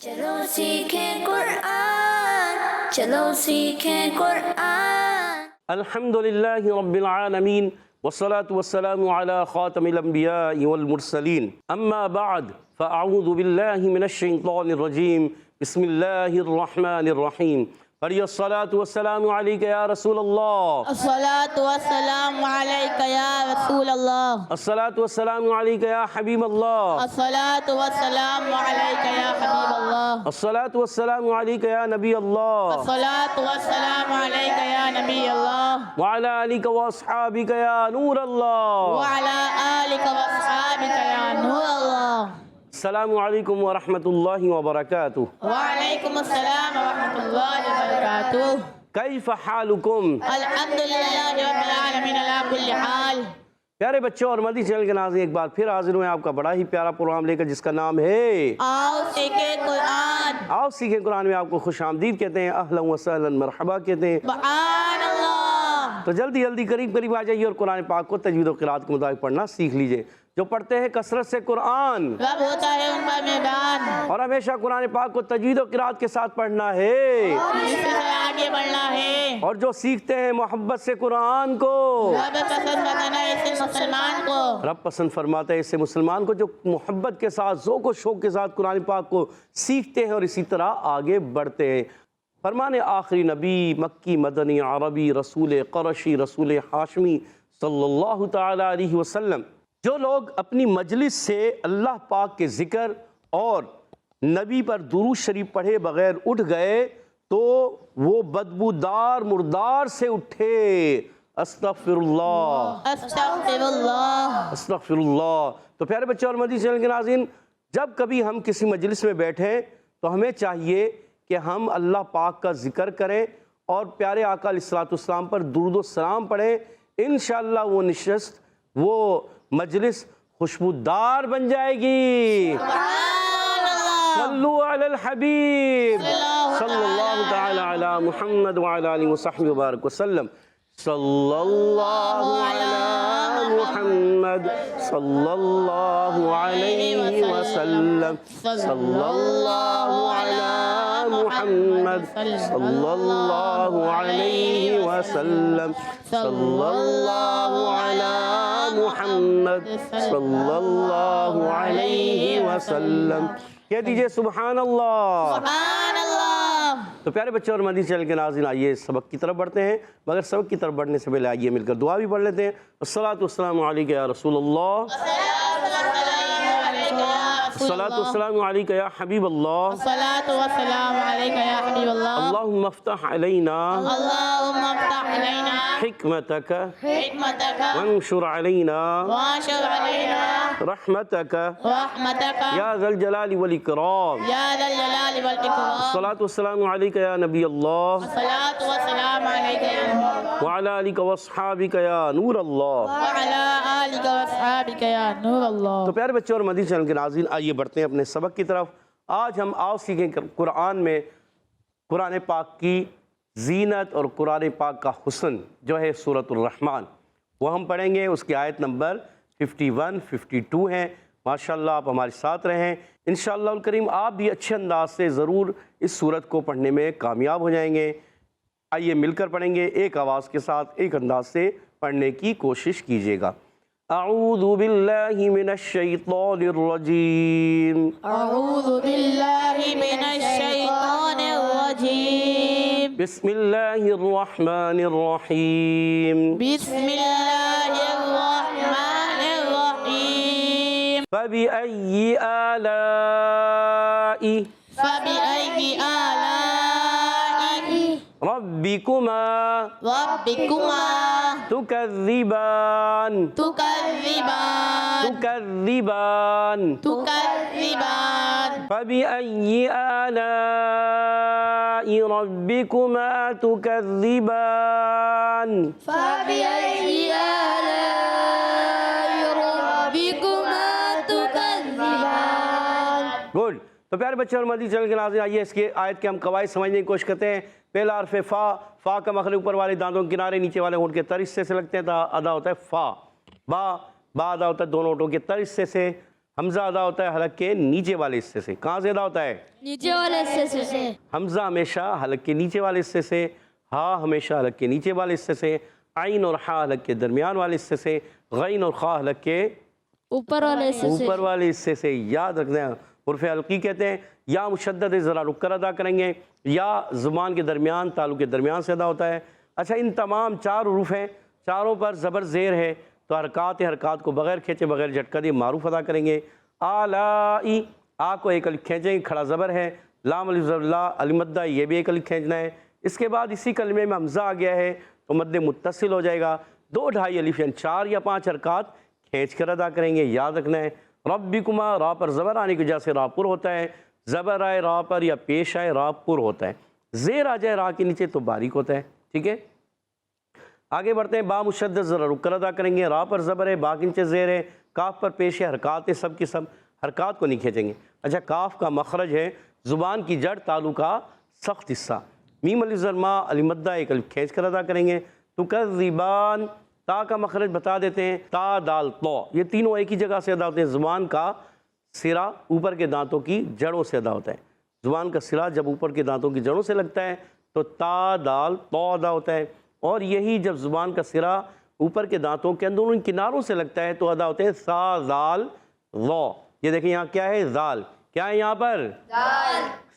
چلو سیکھیں قرآن، چلو سیکھیں قرآن۔ الحمدللہ رب العالمین والصلاة والسلام على خاتم الانبیاء والمرسلین، اما بعد فاعوذ باللہ من الشیطان الرجیم، بسم اللہ الرحمن الرحیم۔ پڑھیے الصلاة والسلام علیک یا رسول اللہ، الصلاة والسلام علیک یا رسول اللہ، الصلاة والسلام علیک یا حبیب اللہ، الصلاة والسلام علیک یا حبیب اللہ، الصلاة والسلام علیک یا نبی اللہ، الصلاة والسلام علیک یا نبی اللہ، وعلی آلک واصحابک یا نور اللہ، وعلی آلک واصحابک یا نور اللہ۔ السلام علیکم ورحمۃ اللہ وبرکاتہ۔ وعلیکم السلام ورحمۃ اللہ وبرکاتہ۔ کیف حالکم؟ الحمدللہ رب العالمین علی کل حال۔ پیارے بچوں اور مدنی چینل کے ناظرین، ایک بار پھر حاضر ہوئے آپ کا بڑا ہی پیارا پروگرام لے کر، جس کا نام ہے آؤ سیکھیں قرآن۔ آؤ سیکھیں قرآن میں آپ کو خوش آمدید کہتے ہیں، اہلا وسہلا مرحبا کہتے ہیں۔ سبحان اللہ۔ تو جلدی جلدی قریب آ جائیے اور قرآن پاک کو تجوید و قرات کے مطابق پڑھنا سیکھ لیجئے۔ جو پڑھتے ہیں کثرت سے قرآن، رب ہوتا ہے ان پر مہربان، اور ہمیشہ قرآن پاک کو تجوید و قرات کے ساتھ پڑھنا ہے، اس سے آگے بڑھنا ہے، اور جو سیکھتے ہیں محبت سے قرآن کو، رب پسند کرنا ہے اسے مسلمان کو، رب پسند فرماتا ہے اسے مسلمان کو، جو محبت کے ساتھ ذوق و شوق کے ساتھ قرآن پاک کو سیکھتے ہیں اور اسی طرح آگے بڑھتے ہیں۔ فرمان آخری نبی، مکی مدنی عربی، رسول قرشی، رسول ہاشمی صلی اللہ تعالی علیہ وسلم، جو لوگ اپنی مجلس سے اللہ پاک کے ذکر اور نبی پر درود شریف پڑھے بغیر اٹھ گئے تو وہ بدبودار مردار سے اٹھے۔ استغفر اللہ، استغفر اللہ۔ استغفر اللہ۔ تو پیارے بچے اور مدنی چینل کے ناظرین، جب کبھی ہم کسی مجلس میں بیٹھیں تو ہمیں چاہیے کہ ہم اللہ پاک کا ذکر کریں اور پیارے آقا علیہ السلام پر درود و سلام پڑھیں۔ انشاءاللہ وہ نشست، وہ مجلس خوشبودار بن جائے گی۔ صلو علی الحبیب صلی اللہ تعالی علی محمد وعلی آلہ وصحبہ وبارک وسلم۔ صلی اللہ علی محمد صلی اللہ علیہ وسلم، صلی اللہ علی محمد صلی اللہ علیہ وسلم، صلی اللہ علی محمد صلی اللہ علیہ وسلم۔ کہہ دیجئے سبحان اللہ۔ سبحان اللہ۔ تو پیارے بچوں اور مدنی چینل کے ناظرین، آئیے سبق کی طرف بڑھتے ہیں، مگر سبق کی طرف بڑھنے سے پہلے آئیے مل کر دعا بھی پڑھ لیتے ہیں۔ الصلاۃ والسلام علیک یا رسول اللہ، الصلاۃ والسلام علیک یا حبیب اللہ، الصلاة والسلام علیک یا حبیب اللہ، اللہم افتح علینا اللہم افتح علینا حکمتک حکمتک وانشر علینا وانشر علینا رحمتک رحمتک یا ذا الجلال والاکرام۔ یا ذا الجلال والاکرام۔ الصلاۃ والسلام علیک یا نبی اللہ، الصلاة والسلام علیک یا نبی اللہ، وعلی آلک واصحابک یا نور اللہ۔ وعلی آلک واصحابک یا نور اللہ۔ تو پیارے بچوں اور مدنی چینل کے ناظرین، آئیے بڑھتے ہیں اپنے سبق کی طرف۔ آج ہم آؤ سیکھیں قرآن میں قرآن پاک کی زینت اور قرآن پاک کا حسن جو ہے سورۃ الرحمن، وہ ہم پڑھیں گے۔ اس کی آیت نمبر 51 52 ہیں۔ ماشاءاللہ آپ ہمارے ساتھ رہیں، انشاءاللہ الکریم آپ بھی اچھے انداز سے ضرور اس سورت کو پڑھنے میں کامیاب ہو جائیں گے۔ آئیے مل کر پڑھیں گے، ایک آواز کے ساتھ ایک انداز سے پڑھنے کی کوشش کیجیے گا۔ اعوذ باللہ من الشیطان الرجیم، اعوذ باللہ من الشیطان الرجیم، بسم اللہ الرحمن الرحیم، بسم اللہ الرحمن الرحیم، فبأي آلاء فبأي آلاء ربكما ربكما تكذبان تكذبان فبأي آلاء ربكما تكذبان فبأي آلاء ربكما تكذبان۔ گڈ۔ تو پیارے بچے اور مدنی چینل کے ناظرین، آئیے اس کے آیت کے ہم قواعد سمجھنے کی کوشش کرتے ہیں۔ پہلا حرف فا، فا کا مخرج اوپر والے دانتوں کے کنارے نیچے والے ہونٹ کے تر حصے سے لگتے ہیں، ادا ہوتا ہے فا۔ با، با ادا ہوتا ہے دونوں ہونٹوں کے تر حصے سے۔ حمزہ ادا ہوتا ہے حلق کے نیچے والے حصے سے. کہاں سے ادا ہوتا ہے؟ نیچے والے حصے سے. حمزہ ہمیشہ حلق کے نیچے والے حصے سے, ہا ہمیشہ حلق کے نیچے والے حصے سے, عین اور ہا حلق کے درمیان والے حصے سے, غین اور خا حلق کے اوپر والے حصے سے. اوپر والے حصے سے. یاد رکھنا ہے حرف حلقی کہتے ہیں. یا مشدد ہے ذرا رک کر ادا کریں گے, یا زبان کے درمیان تالو کے درمیان سے ادا ہوتا ہے. اچھا ان تمام 4 حروف ہیں, چاروں پر زبر زیر ہے, تو حرکات کو بغیر کھینچے بغیر جھٹکا دیے معروف ادا کریں گے. آلائی, آ کو ایک الف کھینچیں گے, کھڑا زبر ہے. لام الف زبر لا, المدہ یہ بھی ایک الف کھینچنا ہے. اس کے بعد اسی کلمے میں حمزہ آ گیا ہے تو مد متصل ہو جائے گا. 2 ڈھائی الف یعنی 4 یا 5 حرکات کھینچ کر ادا کریں گے. یاد رکھنا ہے ربکما را پر زبر آنے کی وجہ سے را پر ہوتا ہے, زبر آئے را پر یا پیش آئے را پر ہوتا ہے. زیر آ جائے را کے نیچے تو باریک ہوتا ہے. ٹھیک ہے, آگے بڑھتے ہیں. با مشدد ذرا رک کر ادا کریں گے. را پر زبر ہے, با کے نیچے زیر ہے, کاف پر پیش ہے, حرکات ہے سب کی سب, حرکات کو نہیں کھینچیں گے. اچھا کاف کا مخرج ہے زبان کی جڑ تالو کا سخت حصہ. میم الف زبر ما, المدہ ایک الف کھینچ کر ادا کریں گے. تکذبان, تا کا مخرج بتا دیتے ہیں, تا دال تو, یہ تینوں ایک ہی جگہ سے ادا ہوتے ہیں. زبان کا سرا اوپر کے دانتوں کی جڑوں سے ادا ہوتا ہے. زبان کا سرا جب اوپر کے دانتوں کی جڑوں سے لگتا ہے تو تا دال تو ادا ہوتا ہے, اور یہی جب زبان کا سرا اوپر کے دانتوں کے اندرون کناروں سے لگتا ہے تو ادا ہوتے ہیں سا زال ضو. یہ دیکھیں یہاں کیا ہے, زال, کیا ہے یہاں پر,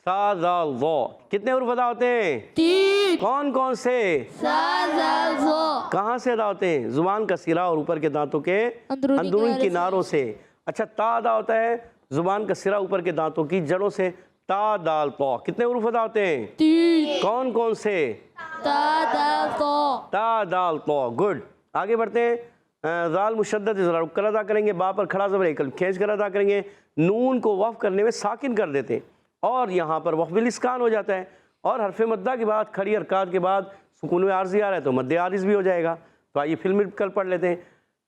سا زال ضو. کتنے حروف ادا ہوتے ہیں؟ 3. کون کون سے؟ سا زال ضو. کہاں سے ادا ہوتے ہیں؟ زبان کا سرا اور اوپر کے دانتوں کے اندرون کناروں سے. اچھا تا ادا ہوتا ہے زبان کا سرا اوپر کے دانتوں کی جڑوں سے, تا دال تو. کتنے حروف ادا ہوتے ہیں؟ 3. کون کون سے؟ تا دال تو. تا دال تو. گڈ. آگے بڑھتے ہیں. زال مشدد ذرا رک کر ادا کریں گے. با پر کھڑا زبر ایک الف کھینچ کر ادا کریں گے. نون کو وقف کرنے میں ساکن کر دیتے ہیں اور یہاں پر وقف بالاسکان ہو جاتا ہے, اور حرف مدہ کے بعد کھڑی حرکات کے بعد سکون عارضی آ رہا ہے تو مد عارض بھی ہو جائے گا. تو آئیے فل مل کر پڑھ لیتے ہیں.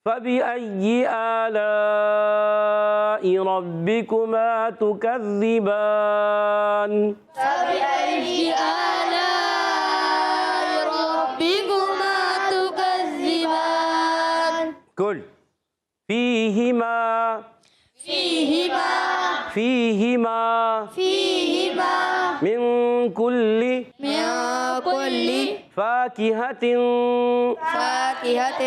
فَبِأَيِّ آلَاءِ رَبِّكُمَا تُكَذِّبَانِ. فَبِأَيِّ آلَاءِ رَبِّكُمَا تُكَذِّبَانِ. گڈ. فِيهِمَا, فِيهِمَا, فِيهِمَا فِيهِمَا مِن كُلِّ مِن كُلِّ فَاكِهَةٍ فَاكِهَةٍ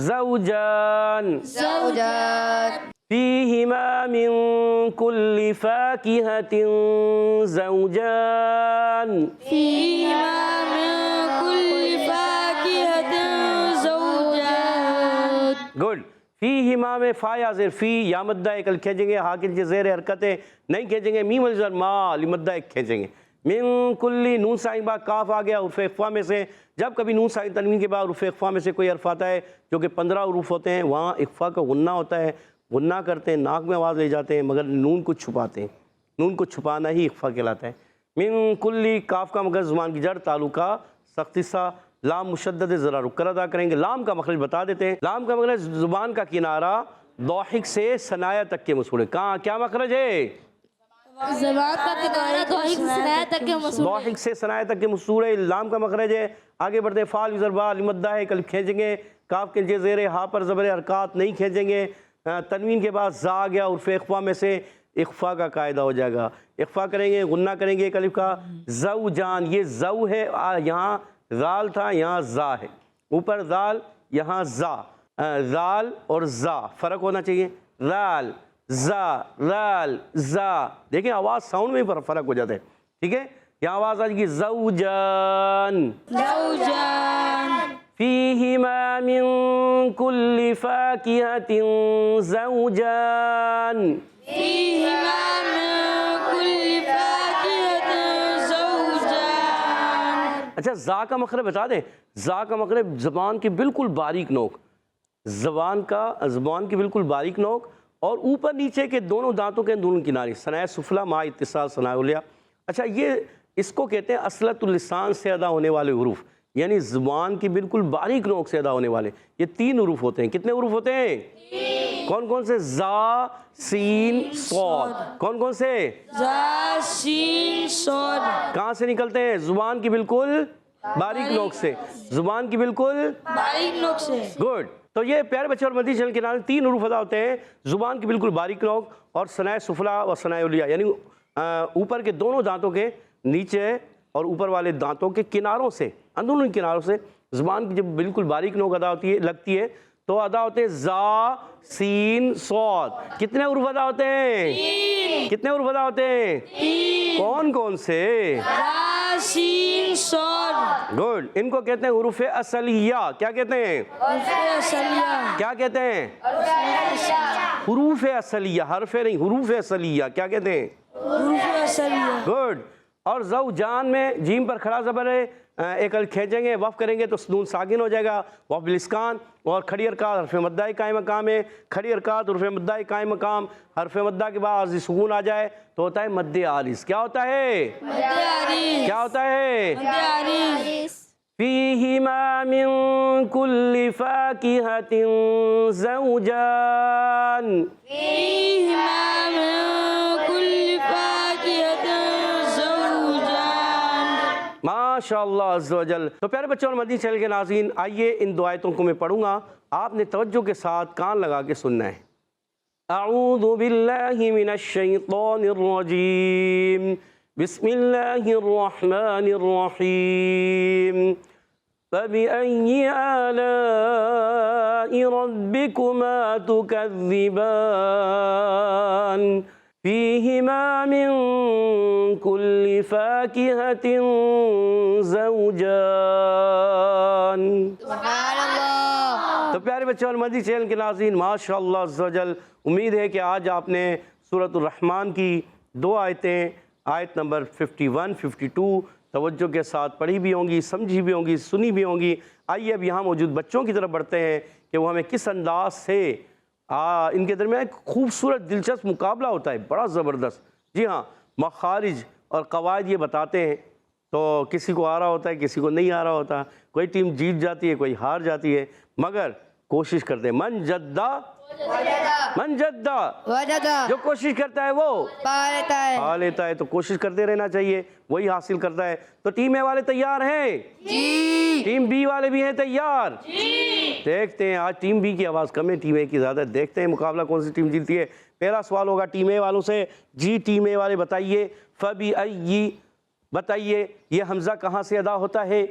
زَوْجَانِ. زَوْجَانِ. فِيهِمَا مِن كُلِّ فَاكِهَةٍ زَوْجَانِ. فِيهِمَا مِن كُلِّ فَاكِهَةٍ زَوْجَانِ. گڈ. فِيهِمَا میں فا یا زیر, فی یا مدہ ایک الف کھینچیں گے, ہا کے نیچے زیر حرکتیں نہیں کھینچیں گے. میم الف زبر ما, المدہ ایک کھینچیں گے. من کلی, نون ساکن بعد کاف آ گیا حرف اخفا میں سے. جب کبھی نون ساکن تنوین کے بعد حرف اخفا میں سے کوئی حرف آتا ہے جو کہ 15 حروف ہوتے ہیں, وہاں اخفا کا غنہ ہوتا ہے, غنہ کرتے ہیں, ناک میں آواز لے جاتے ہیں, مگر نون کو چھپاتے ہیں. نون کو چھپانا ہی اخفا کہلاتا ہے. من کلی, کاف کا مگر زبان کی جڑ تالو کا سخت حصہ. لام مشدد ذرا رک کر ادا کریں گے. لام کا مخرج بتا دیتے ہیں. لام کا مخرج زبان کا کنارہ ضاحک سے ثنایا تک کے مسور ہے. کہاں کیا مخرج ہے؟ زبان کا کنارہ ضاحک سے ثنایا تک کے مسور ہے. ضاحک سے ثنایا تک کے مسور ہے. لام کا مخرج ہے. آگے بڑھتے ہیں. فا الف زبر با, المدہ ہے کل کھینچیں گے. کاف کے نیچے زیر, ہا پر زبر حرکات نہیں کھینچیں گے. تنوین کے بعد زا آ گیا حرف اخفا میں سے, اخفا کا قاعدہ ہو جائے گا. اخفا کریں گے, غنہ کریں گے ایک الف کا. زوجان, یہ زو ہے, یہاں زال تھا یہاں زا ہے. اوپر زال یہاں زا. زال اور زا فرق ہونا چاہیے. زال زا, زال زا. دیکھیں آواز ساؤنڈ میں فرق ہو جاتا ہے. ٹھیک ہے, یہاں آواز آ جائے گی زوجان. زوجان. فِيهِمَا مِن كُلِّ فَاكِهَةٍ زَوْجَانِ. فِيهِمَا مِن كُلِّ فَاكِهَةٍ زَوْجَانِ. اچھا زا کا مخرج بتا دیں. زا کا مخرج زبان کی بالکل باریک نوک, زبان کی بالکل باریک نوک اور اوپر نیچے کے دونوں دانتوں کے دونوں کنارے, ثنایا سفلا ما اتصال ثنایا علیا. اچھا یہ اس کو کہتے ہیں اصلۃ اللسان سے ادا ہونے والے حروف, یعنی زبان کی بالکل باریک نوک سے ادا ہونے والے. یہ 3 حروف ہوتے ہیں. کتنے حروف ہوتے ہیں؟ 3. کون کون سے؟ زا, سین, صاد. کون کون سے؟ زا, سین, صاد. کہاں سے نکلتے ہیں؟ زبان کی بالکل باریک نوک سے. زبان کی بالکل باریک نوک سے. گڈ. تو یہ پیارے بچے اور مدنی چینل کے نام 3 حروف ادا ہوتے ہیں، زبان کی بالکل باریک نوک اور ثنائے سفلا و ثنائے علیہ، یعنی اوپر کے دونوں دانتوں کے نیچے اور اوپر والے دانتوں کے کناروں سے، اندرونی کناروں سے زبان کی جب بالکل باریک نوک ادا ہوتی ہے لگتی ہے تو ادا ہوتے ہیں زا سین صاد۔ کتنے حروف ادا ہوتے ہیں؟ کتنے حروف ادا ہوتے ہیں؟ کون کون سے؟ را سین صاد۔ گڈ، ان کو کہتے ہیں حروف اصلیہ۔ کیا کہتے ہیں؟ کیا کہتے ہیں؟ حروف اصلیہ، حرف نہیں، حروف اصلیہ۔ کیا کہتے ہیں؟ گڈ۔ اور زوجان میں جیم پر کھڑا زبر ہے، ایک الف کھینچیں گے، وقف کریں گے تو نون ساکن ہو جائے گا، وقف بالاسکان۔ اور کھڑی حرکات حرف مدہ قائم مقام ہے، کھڑی حرکات حرف مدہ قائم مقام، حرف مدہ کے بعد عارضی سکون آ جائے تو ہوتا ہے مد عارض۔ کیا ہوتا ہے؟ کیا ہوتا ہے؟ فیہما من کل فاکہۃ زوجان۔ ماشاءاللہ عز و جل۔ تو پیارے بچوں اور مدنی چینل کے ناظرین، آئیے ان 2 آیتوں کو میں پڑھوں گا، آپ نے توجہ کے ساتھ کان لگا کے سننا ہے۔ اعوذ باللہ من الشیطان الرجیم، بسم اللہ الرحمن الرحیم، فبأي آلاء ربكما تكذبان فيهما من كل فاكهة زوجان۔ سبحان اللہ۔ تو پیارے بچوں اور مدنی چینل کے ناظرین، ماشاءاللہ عز و جل، امید ہے کہ آج آپ نے سورۃ الرحمن کی 2 آیتیں، آیت نمبر 51 52 توجہ کے ساتھ پڑھی بھی ہوں گی، سمجھی بھی ہوں گی، سنی بھی ہوں گی۔ آئیے اب یہاں موجود بچوں کی طرف بڑھتے ہیں کہ وہ ہمیں کس انداز سے ان کے درمیان ایک خوبصورت دلچسپ مقابلہ ہوتا ہے، بڑا زبردست۔ جی ہاں، مخارج اور قواعد یہ بتاتے ہیں، تو کسی کو آ رہا ہوتا ہے، کسی کو نہیں آ رہا ہوتا، کوئی ٹیم جیت جاتی ہے، کوئی ہار جاتی ہے، مگر کوشش کرتے ہیں۔ من جدہ جو کوشش کرتا ہے وہ پا لیتا ہے، تو کوشش کرتے رہنا چاہیے، وہی حاصل کرتا ہے۔ تو ٹیم اے والے تیار ہیں؟ جی۔ ٹیم بی والے بھی ہیں تیار؟ جی۔ دیکھتے ہیں، آج ٹیم بی کی آواز کم ہے، ٹیم اے کی زیادہ۔ دیکھتے ہیں مقابلہ کون سی ٹیم جیتتی ہے۔ پہلا سوال ہوگا ٹیم اے والوں سے۔ جی ٹیم اے والے بتائیے، فبأی، بتائیے یہ حمزہ کہاں سے ادا ہوتا ہے؟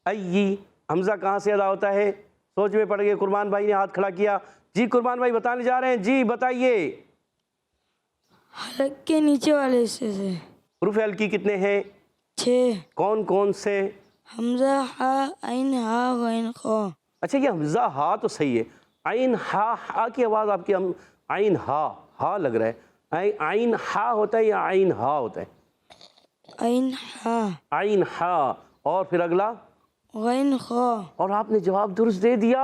ای حمزہ کہاں سے ادا ہوتا ہے؟ سوچ میں پڑ گئے۔ قربان بھائی نے ہاتھ کھڑا کیا۔ جی قربان بھائی بتانے جا رہے ہیں، جی بتائیے۔ حلق کے نیچے والے حصے سے۔ حروف حلقی کتنے ہیں؟ 6۔ کون کون سے؟ حمزہ، ہا، عین، ہا، غین، خا۔ اچھا، یہ حمزہ ہا تو صحیح ہے، عین ہا، ہا کی آواز آپ کی عین ہا، ہا لگ رہا ہے۔ عین ہا ہوتا ہے یا عین ہا ہوتا ہے؟ عین، ہا۔ عین ہا، اور پھر اگلا غین، خا۔ اور آپ نے جواب درست دے دیا۔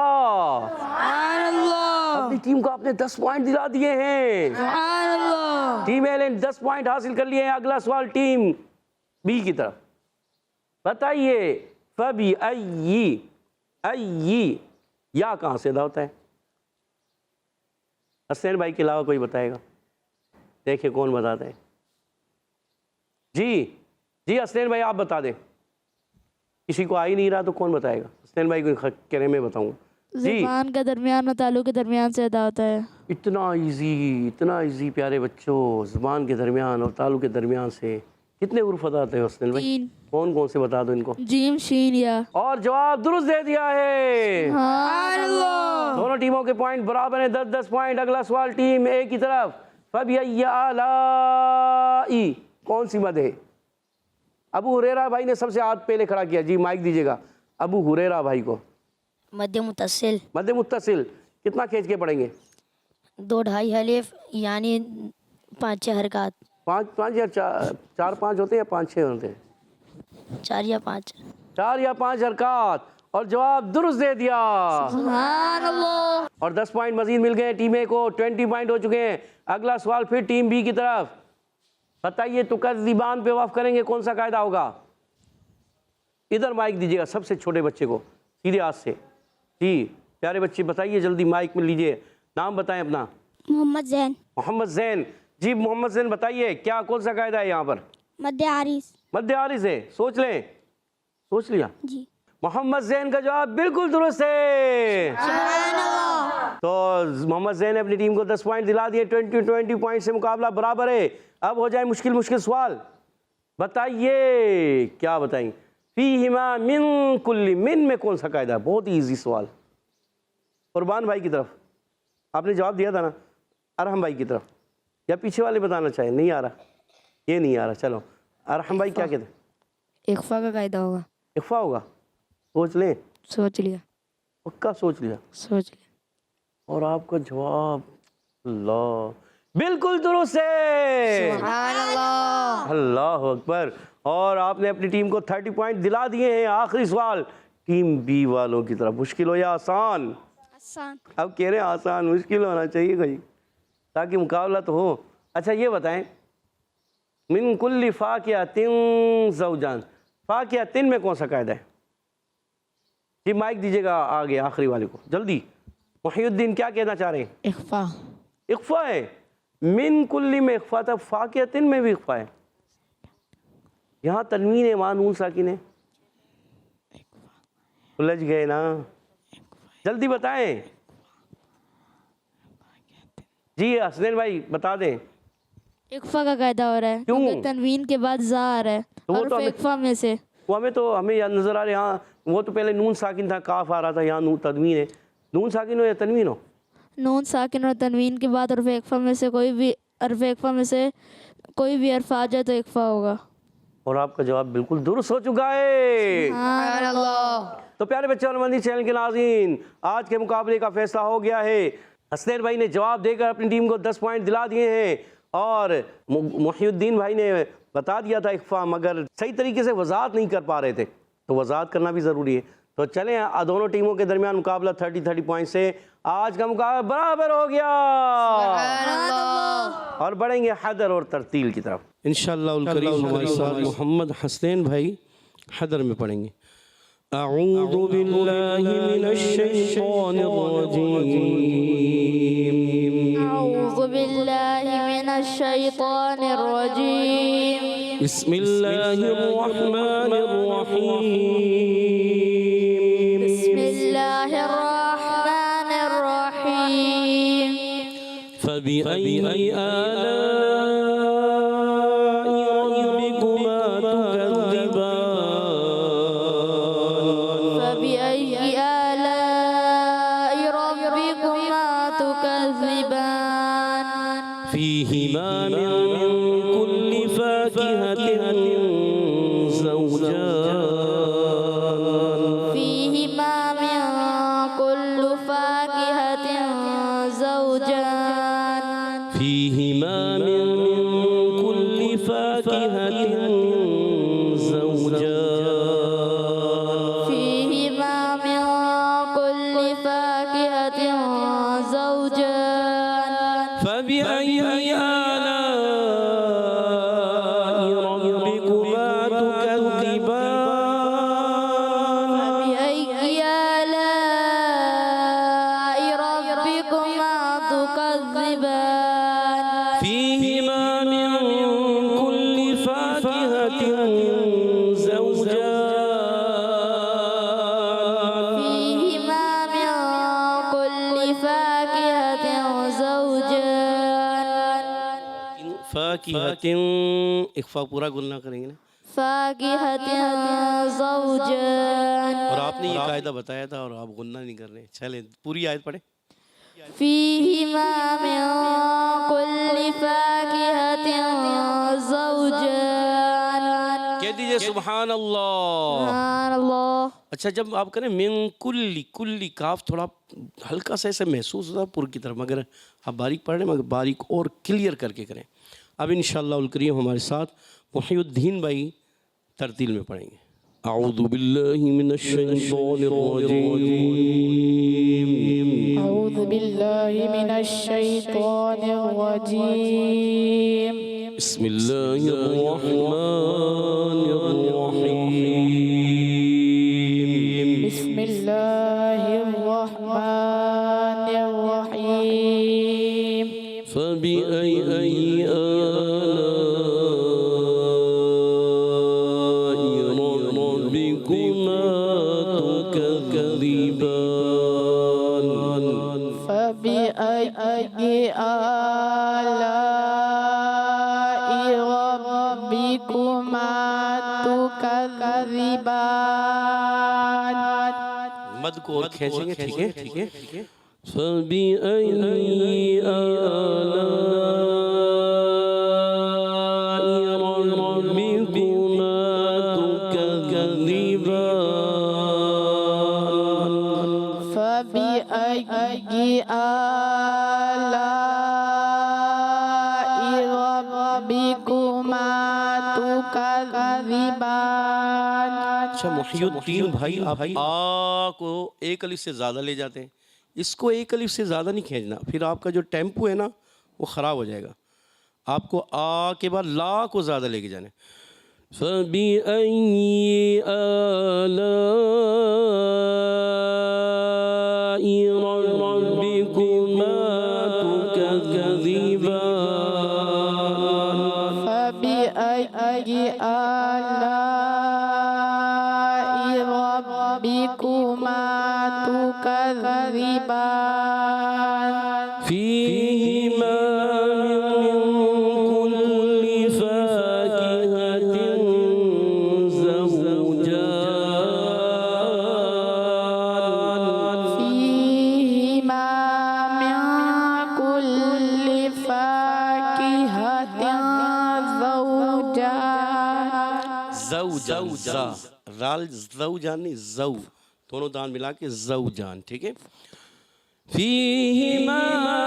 سبحان اللہ۔ اپنی ٹیم کو آپ نے 10 پوائنٹ دلا دیے ہیں۔ سبحان اللہ۔ ٹیم اے نے 10 پوائنٹ حاصل کر لیے ہیں۔ اگلا سوال ٹیم بی کی طرف، بتائیے فبأی، ای یا کہاں سے ادا ہوتا ہے؟ حسین بھائی کے علاوہ کوئی بتائے گا؟ دیکھیں کون بتاتا ہے۔ جی حسین بھائی آپ بتا دیں۔ کسی کو آ ہی نہیں رہا تو کون بتائے گا؟ حسین بھائی کو کہنے میں بتاؤں۔ زبان کے درمیان اور تالو کے درمیان سے ادا ہوتا ہے۔ اتنا ایزی پیارے بچوں، زبان کے درمیان اور تالو کے درمیان سے کتنے حروف ادا ہوتے ہیں حسین بھائی؟ 3۔ کون کون سے بتا دو ان کو۔ جیم، شین، یا۔ اور جواب درست دے دیا ہے۔ سبحان اللہ۔ دونوں ٹیموں کے پوائنٹ برابر ہیں، 10 پوائنٹ۔ اگلا سوال ٹیم اے کی طرف، فبأی آلاء، کون سی مد ہے؟ ابو ہریرہ بھائی نے سب سے ہاتھ پہلے کھڑا کیا، جی مائک دیجیے گا ابو ہریرہ بھائی کو۔ مد متصل۔ مد متصل کتنا کھینچ کے پڑھیں گے؟ 2 ڈھائی حلف یعنی 5 حرکات۔ 5 یا 4-5 ہوتے ہیں یا 5-6 ہوتے ہیں؟ 4 یا 5۔ 4 یا 5 حرکات، اور جواب درست دے دیا۔ سبحان اللہ۔ اور 10 پوائنٹ مزید مل گئے ٹیم اے کو، 20 پوائنٹ ہو چکے ہیں۔ اگلا سوال پھر ٹیم بی کی طرف، بتائیے تکذبان پہ وقف کریں گے، کون سا قاعدہ ہوگا؟ ادھر مائک دیجیے گا سب سے چھوٹے بچے کو، سیدھے ہاتھ سے۔ جی پیارے بچے بتائیے، جلدی مائک میں لیجیے، نام بتائیں اپنا۔ محمد زین۔ محمد زین، جی محمد زین بتائیے کیا کون سا قاعدہ ہے یہاں پر؟ مد عارض۔ مد عارض ہے، سوچ لیں، سوچ لیا؟ جی۔ محمد زین کا جواب بالکل درست ہے۔ سبحان اللہ۔ تو محمد زین نے اپنی ٹیم کو 10 پوائنٹ دلا دیے. 20 پوائنٹ سے مقابلہ برابر ہے. اب ہو جائے مشکل سوال. بتائیے کیا بتائیں؟ فیہما من کل، من میں کون سا قاعدہ ہے؟ بہت ہی ایزی سوال. قربان بھائی کی طرف آپ نے جواب دیا تھا نا. ارحم بھائی کی طرف یا پیچھے والے بتانا چاہیں؟ نہیں آ رہا، یہ نہیں آ رہا. چلو ارحم بھائی کیا کہتے ہیں؟ اخفا کا قاعدہ ہوگا. اخفا ہوگا. سوچ لیں. سوچ لیا. پکا سوچ لیا. سوچ لیا. اور آپ کا جواب اللہ بالکل درست ہے. سبحان اللہ. اللہ اکبر. اور آپ نے اپنی ٹیم کو 30 پوائنٹ دلا دیے ہیں. آخری سوال ٹیم بی والوں کی طرف. مشکل ہو یا آسان؟ آسان. اب کہہ رہے ہیں آسان. مشکل ہونا چاہیے کوئی تاکہ مقابلہ تو ہو. اچھا یہ بتائیں من کل فاکہۃ زوجان، فاکہۃ میں کون سا قاعدہ ہے؟ جی مائک دیجیے گا آگے آخری والے کو جلدی. محی الدین کیا کہنا چاہ رہے ہیں؟ اخفا. اخفا ہے. من کلی میں اخفا تھا، فاکہۃ میں بھی اخفا ہے. یہاں تنوین ہے، وہاں نون ساکن ہے. الجھ گئے نا. جلدی بتائیں. جی حسنین بھائی بتا دیں. اخفا کا قاعدہ ہو رہا ہے کیوں؟ کیونکہ تنوین کے بعد زا آ رہا ہے تو وہ حرف تو ہمیں- اخفا میں سے. وہ ہمیں یاد نظر آ رہے. ہاں وہ تو پہلے نون ساکن تھا، کاف آ رہا تھا. یہاں نون تنوین ہے. نون ساکن ہو یا تنوین ہو؟ نون ساکن اور تنوین کے بعد حرف اخفا میں سے کوئی بھی حرف آ جائے تو اخفا ہوگا. اور آپ کا جواب بالکل درست ہو چکا ہے. سبحان اللہ. تو پیارے بچے اور مندی چینل کے ناظرین، آج کے مقابلے کا فیصلہ ہو گیا ہے. حسنین بھائی نے جواب دے کر اپنی ٹیم کو 10 پوائنٹ دلا دیے ہیں اور محی الدین بھائی نے بتا دیا تھا اخفا، مگر صحیح طریقے سے وضاحت نہیں کر پا رہے تھے. تو وضاحت کرنا بھی ضروری ہے. تو چلیں دونوں ٹیموں کے درمیان مقابلہ 30 پوائنٹ سے آج کا مقابلہ برابر ہو گیا. اور بڑھیں گے حدر اور ترتیل کی طرف. انشاءاللہ الکریم ہمارے ساتھ محمد حسنین بھائی حدر میں پڑھیں گے. اعوذ باللہ من الشیطان الرجیم، اعوذ باللہ من الشیطان الرجیم، بسم اللہ الرحمن الرحیم، بسم اللہ الرحمن الرحیم، فبأي آلاء ربكما تكذبان، فبأي آلاء ربكما تكذبان، فيهما من كل فاكهة زوجان، فيهما من كل فاكهة زوجان، فيهما من كل فاكهة زوجان، فيهما من كل فاكهة زوجان، فبأي آلاء ربكما تكذبان، فبأي آلاء ربكما تكذبان، فيهما من كل فاكهة زوجان، فيهما من كل فاكهة زوجان، فاكهة اخفا پورا گلنا کریں گے نا. فاكهة زوجان، اور آپ نے یہ قاعدہ بتایا تھا اور آپ غنہ نہیں کر رہے. چلیں پوری آیت پڑھیں. فيهما من كل فاكهة زوجان. کہہ دیجئے سبحان اللہ. سبحان اللہ. اچھا جب آپ کریں من کلی، کلی کاف تھوڑا ہلکا سا ایسے محسوس ہوتا ہے پر کی طرف، مگر آپ باریک پڑھ رہے ہیں مگر باریک اور کلیئر کر کے کریں. اب انشاءاللہ الکریم ہمارے ساتھ محی الدین بھائی ترتیل میں پڑھیں گے. اعوذ باللہ من الشیطان الرجیم، أعوذ بالله من الشيطان الرجيم. بسم اللہ الرحمن الرحیم، بسم الله الرحمن الرحيم. فبأي آلاء ربكما تكذبان، تكذبان مد کو اور کھینچیں گے، ٹھیک ہے، ٹھیک ہے، ٹھیک ہے. فَبِأَيِّ آلَاءِ رَبِّكُمَا تُكَذِّبَانِ. فبأي آلاء ربكما تكذبان. اچھا محی الدین بھائی، آپ آ کو ایک الف سے زیادہ لے جاتے ہیں، اس کو ایک الف سے زیادہ نہیں کھینچنا، پھر آپ کا جو ٹیمپو ہے نا وہ خراب ہو جائے گا. آپ کو آ کے بعد لا کو زیادہ لے کے جانے. فَبِأَيِّ آلَاءِ رَبِّكُمَا تُكَذِّبَانِ. فبأي آلاء ربكما تكذبان. فيهما من كل فاكهة زوجان. فيهما من كل فاكهة زوجان. زوجان، رال زوجان نہیں، زو دونوں دان ملا کے زوجان، ٹھیک ہے. فیہما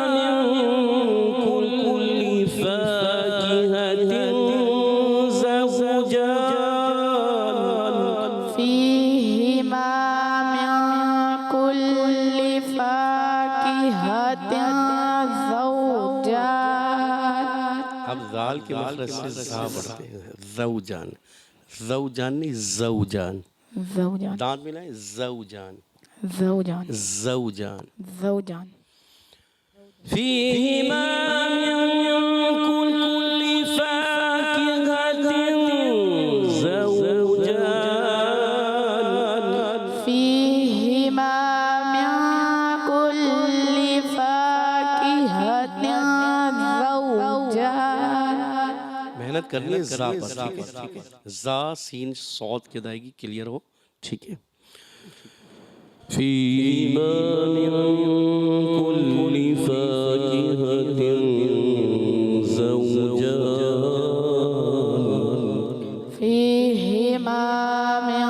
من کل فاکہۃ زوجان. فيهما من كل فاكهة زوجان. اب ذال کے مخرج سے زا بڑھتے ہیں، زوجان، زوجان نہیں زوجان، زوجان دانت ملائیں، زوجان، زوجان زوجان. زوجان. فيهما من كل فاكهة زوجان. فيهما من كل فاكهة زوجان. محنت کرنی ہے زا پر، ٹھیک ہے، ٹھیک ہے. زا سین صاد کی ادائیگی کلیئر ہو، ٹھیک ہے. فیما من کل فاکہۃ زوجان. فيهما من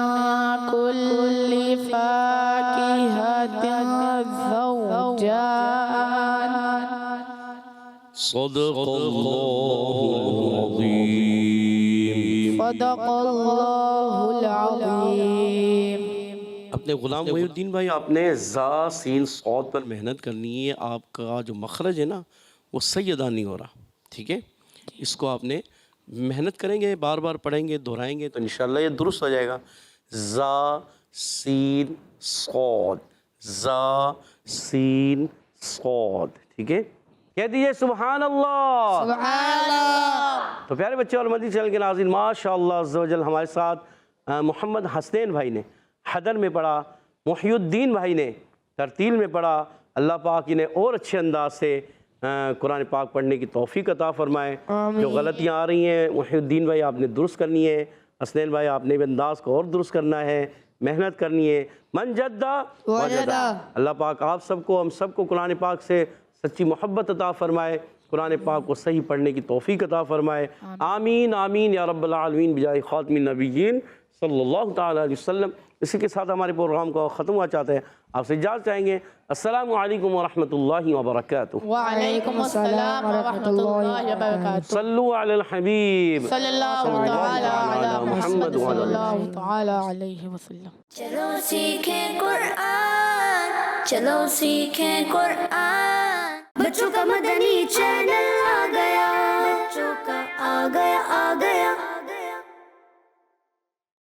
كل فاكهة زوجان. صدق اللہ العظیم. صدق اللہ العظیم. اپنے غلام محی الدین بھائی، آپ نے زا سین صاد پر محنت کرنی ہے. آپ کا جو مخرج ہے نا وہ صحیح ادا نہیں ہو رہا، ٹھیک ہے. اس کو آپ نے محنت کریں گے، بار بار پڑھیں گے، دہرائیں گے تو انشاءاللہ یہ درست ہو جائے گا. زا سین صاد، زا سین صاد، ٹھیک ہے. کہہ دیجئے سبحان اللہ. سبحان اللہ. تو پیارے بچے اور مدنی چینل کے ناظرین، ماشاءاللہ عز و جل ہمارے ساتھ محمد حسنین بھائی نے حدر میں پڑھا، محی الدین بھائی نے ترتیل میں پڑھا. اللہ پاک انہیں اور اچھے انداز سے قرآن پاک پڑھنے کی توفیق عطا فرمائے. جو غلطیاں آ رہی ہیں محی الدین بھائی آپ نے درست کرنی ہے، حسنین بھائی آپ نے بھی انداز کو اور درست کرنا ہے، محنت کرنی ہے. من جدہ وجدہ. اللہ پاک آپ سب کو، ہم سب کو قرآن پاک سے سچی محبت عطا فرمائے، قرآن پاک کو صحیح پڑھنے کی توفیق عطا فرمائے. آمین آمین یا رب العالمین بجائے خاتم النبیین صلی اللہ تعالیٰ علیہ وسلم. اسی کے ساتھ ہمارے پروگرام کو ختم ہوا چاہتے ہیں. آپ سے اجازت چاہیں گے. السلام علیکم ورحمۃ اللہ وبرکاتہ. وعلیکم السلام ورحمۃ اللہ وبرکاتہ. صلو علی الحبیب صلی اللہ تعالی علی محمد صلی وعلی اللہ تعالی علیہ وسلم. چلو سیکھیں قرآن، چلو سیکھیں قرآن.